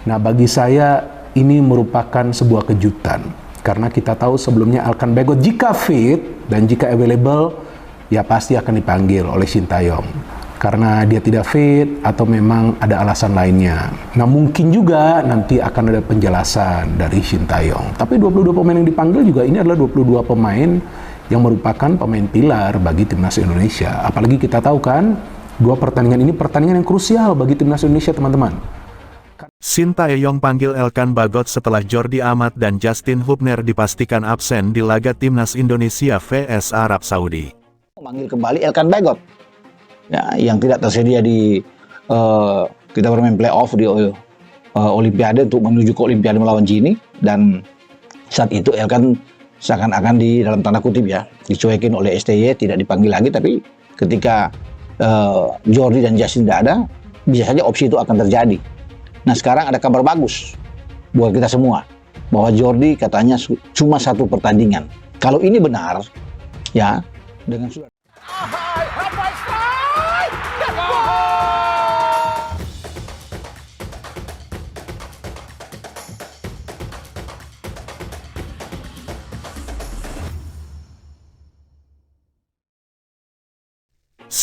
Nah, bagi saya ini merupakan sebuah kejutan. Karena kita tahu sebelumnya Elkan Bagot jika fit dan jika available, ya pasti akan dipanggil oleh Sintayong. Karena dia tidak fit atau memang ada alasan lainnya. Nah, mungkin juga nanti akan ada penjelasan dari Sintayong. Tapi 22 pemain yang dipanggil juga ini adalah 22 pemain yang merupakan pemain pilar bagi timnas Indonesia. Apalagi kita tahu kan, dua pertandingan ini pertandingan yang krusial bagi timnas Indonesia, teman-teman. Sintayong panggil Elkan Bagot setelah Jordi Amat dan Justin Hubner dipastikan absen di laga timnas Indonesia vs Arab Saudi. Memanggil kembali Elkan Bagot, ya, yang tidak tersedia di kita bermain playoff di Olimpiade untuk menuju ke Olimpiade melawan Gini, dan saat itu Elkan seakan-akan di dalam tanda kutip ya dicuekin oleh STY, tidak dipanggil lagi. Tapi ketika Jordi dan Justin tidak ada, bisa saja opsi itu akan terjadi. Nah, sekarang ada kabar bagus buat kita semua, bahwa Jordi katanya cuma satu pertandingan. Kalau ini benar, ya, dengan sudah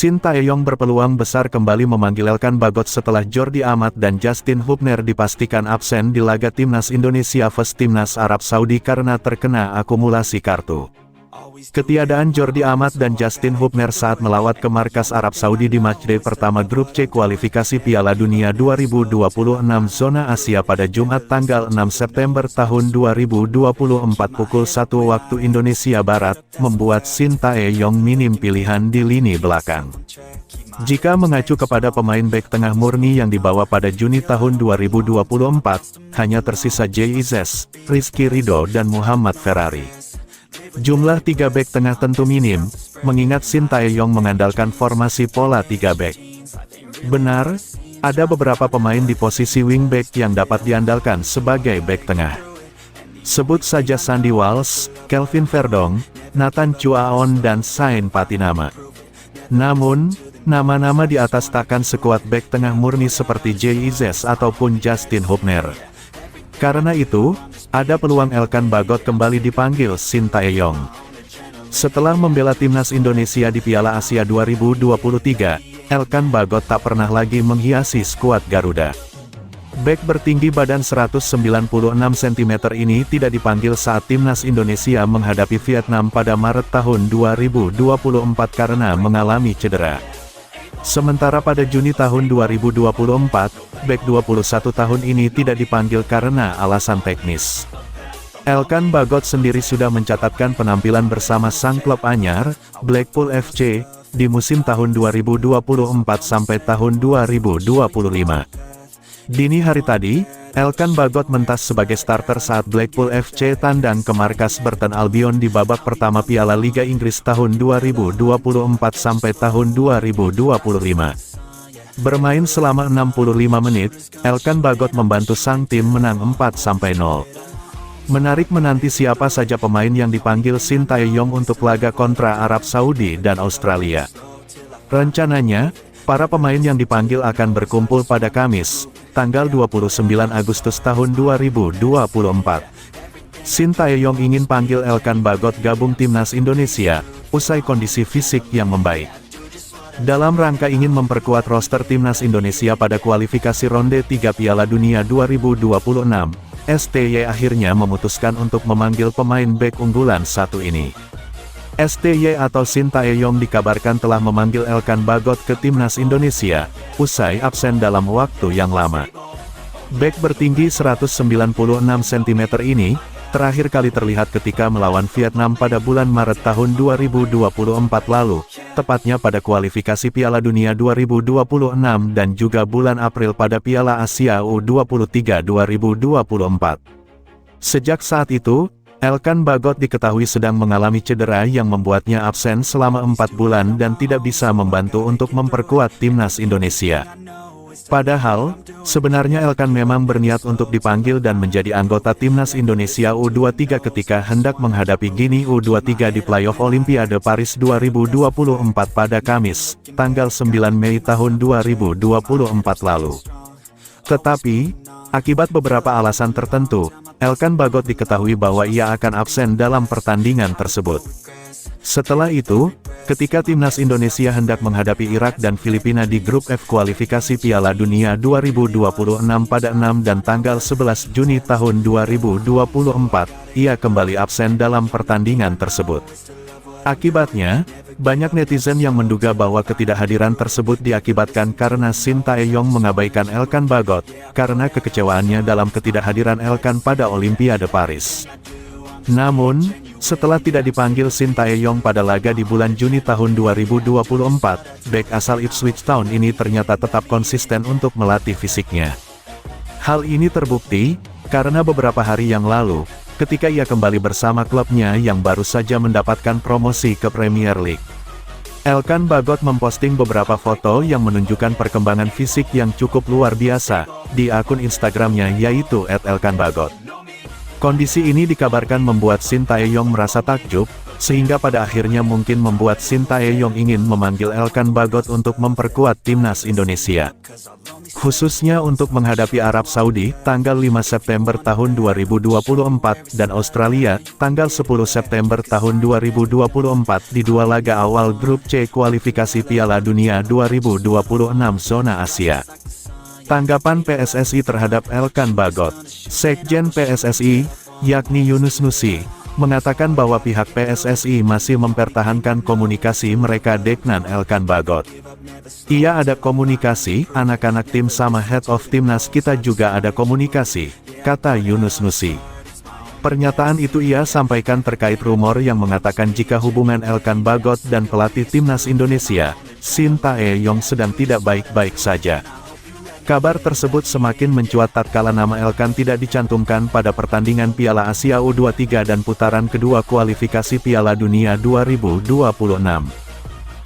Sintayong berpeluang besar kembali memanggil Elkan Bagot setelah Jordi Amat dan Justin Hubner dipastikan absen di laga timnas Indonesia vs timnas Arab Saudi karena terkena akumulasi kartu. Ketiadaan Jordi Amat dan Justin Hubner saat melawat ke markas Arab Saudi di matchday pertama Grup C kualifikasi Piala Dunia 2026 zona Asia pada Jumat tanggal 6 September tahun 2024 pukul 1 waktu Indonesia Barat, membuat Sintayong minim pilihan di lini belakang. Jika mengacu kepada pemain bek tengah murni yang dibawa pada Juni tahun 2024, hanya tersisa JIZ, Rizky Ridho dan Muhammad Ferrari. Jumlah 3 bek tengah tentu minim, mengingat Sintayong mengandalkan formasi pola 3 bek. Benar, ada beberapa pemain di posisi wingback yang dapat diandalkan sebagai bek tengah. Sebut saja Sandy Walsh, Kelvin Verdong, Nathan Chuaon dan Sain Patinama. Namun, nama-nama di atas takkan sekuat bek tengah murni seperti JIZ ataupun Justin Hubner. Karena itu, ada peluang Elkan Bagot kembali dipanggil Sintayong. Setelah membela timnas Indonesia di Piala Asia 2023, Elkan Bagot tak pernah lagi menghiasi skuad Garuda. Bek bertinggi badan 196 cm ini tidak dipanggil saat timnas Indonesia menghadapi Vietnam pada Maret tahun 2024 karena mengalami cedera. Sementara pada Juni tahun 2024, bek 21 tahun ini tidak dipanggil karena alasan teknis. Elkan Bagot sendiri sudah mencatatkan penampilan bersama sang klub anyar, Blackpool FC, di musim tahun 2024 sampai tahun 2025. Dini hari tadi, Elkan Bagot mentas sebagai starter saat Blackpool FC tandang ke markas Burton Albion di babak pertama Piala Liga Inggris tahun 2024 sampai tahun 2025. Bermain selama 65 menit, Elkan Bagot membantu sang tim menang 4-0. Menarik menanti siapa saja pemain yang dipanggil Sintayong untuk laga kontra Arab Saudi dan Australia. Rencananya, para pemain yang dipanggil akan berkumpul pada Kamis, tanggal 29 Agustus tahun 2024. Sintayong ingin panggil Elkan Bagot gabung timnas Indonesia, usai kondisi fisik yang membaik. Dalam rangka ingin memperkuat roster timnas Indonesia pada kualifikasi ronde 3 Piala Dunia 2026, STY akhirnya memutuskan untuk memanggil pemain bek unggulan satu ini. STY atau Sintayong dikabarkan telah memanggil Elkan Bagot ke timnas Indonesia, usai absen dalam waktu yang lama. Bek bertinggi 196 cm ini, terakhir kali terlihat ketika melawan Vietnam pada bulan Maret tahun 2024 lalu, tepatnya pada kualifikasi Piala Dunia 2026 dan juga bulan April pada Piala Asia U23 2024. Sejak saat itu, Elkan Bagot diketahui sedang mengalami cedera yang membuatnya absen selama 4 bulan dan tidak bisa membantu untuk memperkuat timnas Indonesia. Padahal, sebenarnya Elkan memang berniat untuk dipanggil dan menjadi anggota timnas Indonesia U23 ketika hendak menghadapi Gini U23 di playoff Olimpiade Paris 2024 pada Kamis, tanggal 9 Mei tahun 2024 lalu. Tetapi, Akibat beberapa alasan tertentu, Elkan Bagot diketahui bahwa ia akan absen dalam pertandingan tersebut. Setelah itu, ketika timnas Indonesia hendak menghadapi Irak dan Filipina di grup F kualifikasi Piala Dunia 2026 pada 6 dan tanggal 11 Juni tahun 2024, ia kembali absen dalam pertandingan tersebut. Akibatnya, banyak netizen yang menduga bahwa ketidakhadiran tersebut diakibatkan karena Shin Tae-yong mengabaikan Elkan Bagot, karena kekecewaannya dalam ketidakhadiran Elkan pada Olimpiade Paris. Namun, setelah tidak dipanggil Shin Tae-yong pada laga di bulan Juni tahun 2024, bek asal Ipswich Town ini ternyata tetap konsisten untuk melatih fisiknya. Hal ini terbukti, karena beberapa hari yang lalu, ketika ia kembali bersama klubnya yang baru saja mendapatkan promosi ke Premier League. Elkan Bagot memposting beberapa foto yang menunjukkan perkembangan fisik yang cukup luar biasa, di akun Instagramnya yaitu @elkanbagot. Kondisi ini dikabarkan membuat Shin Tae-yong merasa takjub, sehingga pada akhirnya mungkin membuat Shin Tae-yong ingin memanggil Elkan Bagot untuk memperkuat timnas Indonesia. Khususnya untuk menghadapi Arab Saudi, tanggal 5 September tahun 2024, dan Australia, tanggal 10 September tahun 2024 di dua laga awal grup C kualifikasi Piala Dunia 2026 zona Asia. Tanggapan PSSI terhadap Elkan Bagot. Sekjen PSSI, yakni Yunus Nusi, mengatakan bahwa pihak PSSI masih mempertahankan komunikasi mereka dengan Elkan Bagot. Ia ada komunikasi, anak-anak tim sama head of timnas kita juga ada komunikasi, kata Yunus Nusi. Pernyataan itu ia sampaikan terkait rumor yang mengatakan jika hubungan Elkan Bagot dan pelatih timnas Indonesia, Shin Tae-yong sedang tidak baik-baik saja. Kabar tersebut semakin mencuat tatkala nama Elkan tidak dicantumkan pada pertandingan Piala Asia U23 dan putaran kedua kualifikasi Piala Dunia 2026.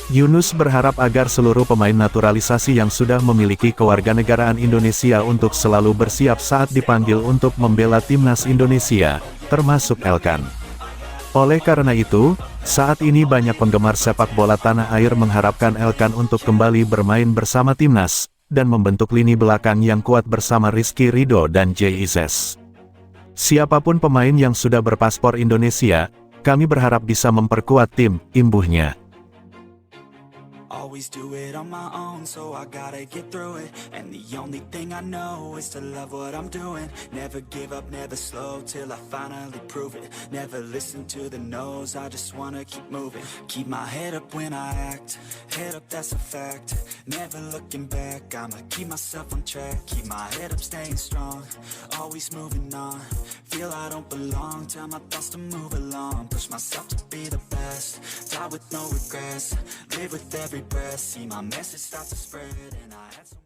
Yunus berharap agar seluruh pemain naturalisasi yang sudah memiliki kewarganegaraan Indonesia untuk selalu bersiap saat dipanggil untuk membela timnas Indonesia, termasuk Elkan. Oleh karena itu, saat ini banyak penggemar sepak bola tanah air mengharapkan Elkan untuk kembali bermain bersama timnas, dan membentuk lini belakang yang kuat bersama Rizky Ridho dan Jay Izes. Siapapun pemain yang sudah berpaspor Indonesia, kami berharap bisa memperkuat tim, imbuhnya. Always do it on my own, so I gotta get through it. And the only thing I know is to love what I'm doing. Never give up, never slow, till I finally prove it. Never listen to the no's, I just wanna keep moving. Keep my head up when I act, head up that's a fact. Never looking back, I'ma keep myself on track. Keep my head up, staying strong, always moving on. Feel I don't belong, tell my thoughts to move along. Push myself to be the best, die with no regrets. Live with every breath, see my message start to spread, and I had so